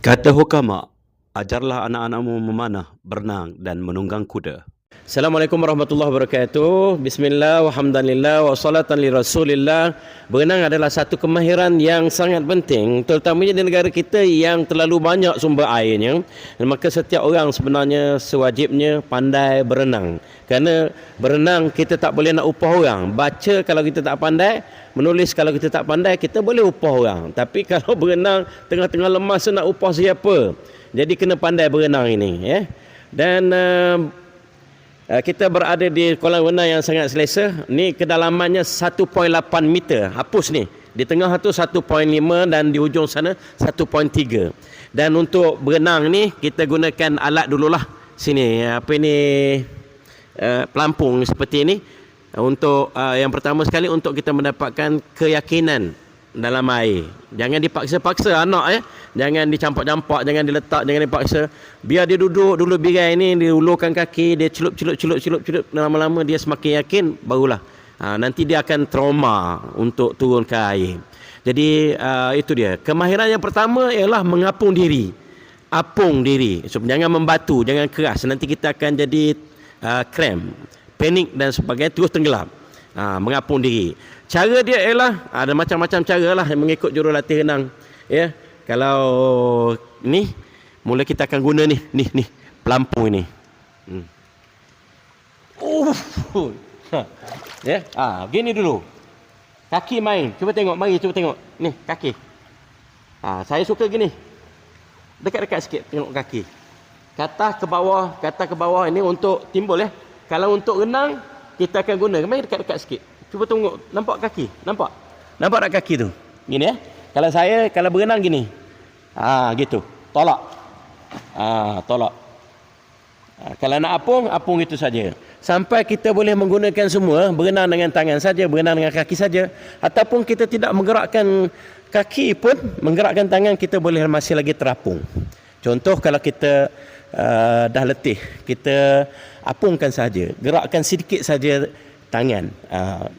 Kata hukama, ajarlah anak-anakmu memanah, berenang dan menunggang kuda. Assalamualaikum warahmatullahi wabarakatuh. Bismillah, walhamdulillah, wassalatan li rasulillah. Berenang adalah satu kemahiran yang sangat penting, terutamanya di negara kita yang terlalu banyak sumber airnya. Dan maka setiap orang sebenarnya sewajibnya pandai berenang. Kerana berenang kita tak boleh nak upah orang. Baca kalau kita tak pandai, menulis kalau kita tak pandai, kita boleh upah orang. Tapi kalau berenang tengah-tengah lemas nak upah siapa? Jadi kena pandai berenang ini, ya. Dan kita berada di kolam renang yang sangat selesa. Ni kedalamannya 1.8 meter. Hapus ni. Di tengah tu 1.5 dan di hujung sana 1.3. Dan untuk berenang ni kita gunakan alat dululah. Sini apa ini, pelampung seperti ini. Untuk yang pertama sekali untuk kita mendapatkan keyakinan dalam air. Jangan dipaksa-paksa anak, ya. Jangan dicampak-campak, jangan diletak, jangan dipaksa. Biar dia duduk dulu birai ni, dia ulurkan kaki, dia celup. Lama-lama dia semakin yakin, barulah nanti dia akan trauma untuk turun ke air. Jadi itu dia. Kemahiran yang pertama ialah mengapung diri. Apung diri. So, jangan membatu, jangan keras. Nanti kita akan jadi cramp, panik dan sebagainya, terus tenggelam. Mengapung diri. Cara dia ialah ada macam-macam cara lah mengikut jurulatih renang, ya. Kalau ni mula kita akan guna ni pelampung ini. Ya, gini dulu. Kaki main. Cuba tengok, mari cuba tengok. Ni kaki. Saya suka gini. Dekat-dekat sikit tengok kaki. Kata ke bawah ini untuk timbul, ya. Kalau untuk renang kita akan guna, mari dekat-dekat sikit. Cuba tengok, nampak kaki? Nampak tak kaki tu? Gini, ya. Kalau berenang gini. Gitu. Tolak. Tolak. Kalau nak apung itu saja. Sampai kita boleh menggunakan semua, berenang dengan tangan saja, berenang dengan kaki saja, ataupun kita tidak menggerakkan kaki pun, menggerakkan tangan, kita boleh masih lagi terapung. Contoh kalau kita dah letih, kita apungkan saja, gerakkan sedikit saja tangan,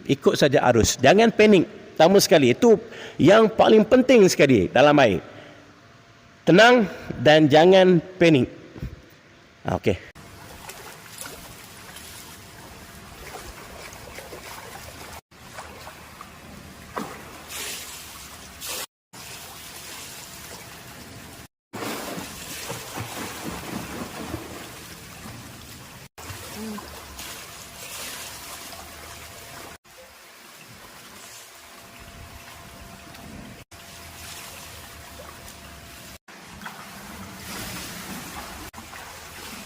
ikut saja arus, jangan panik. Pertama sekali, itu yang paling penting sekali dalam air. Tenang dan jangan panik. Okey.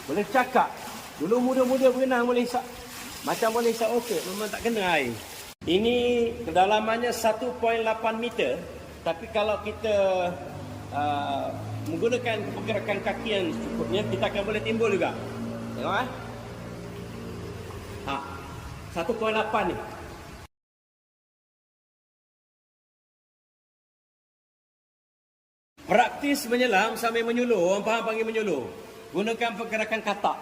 Boleh cakap. Dulu muda-muda berenang boleh hisap. Macam boleh hisap okey, memang tak kena air. Ini kedalamannya 1.8 meter. Tapi kalau kita menggunakan pergerakan kaki yang cukupnya, kita akan boleh timbul juga. Tengok, 1.8 ni. Praktis menyelam sambil menyuluh. Orang faham panggil menyuluh. Gunakan pergerakan katak.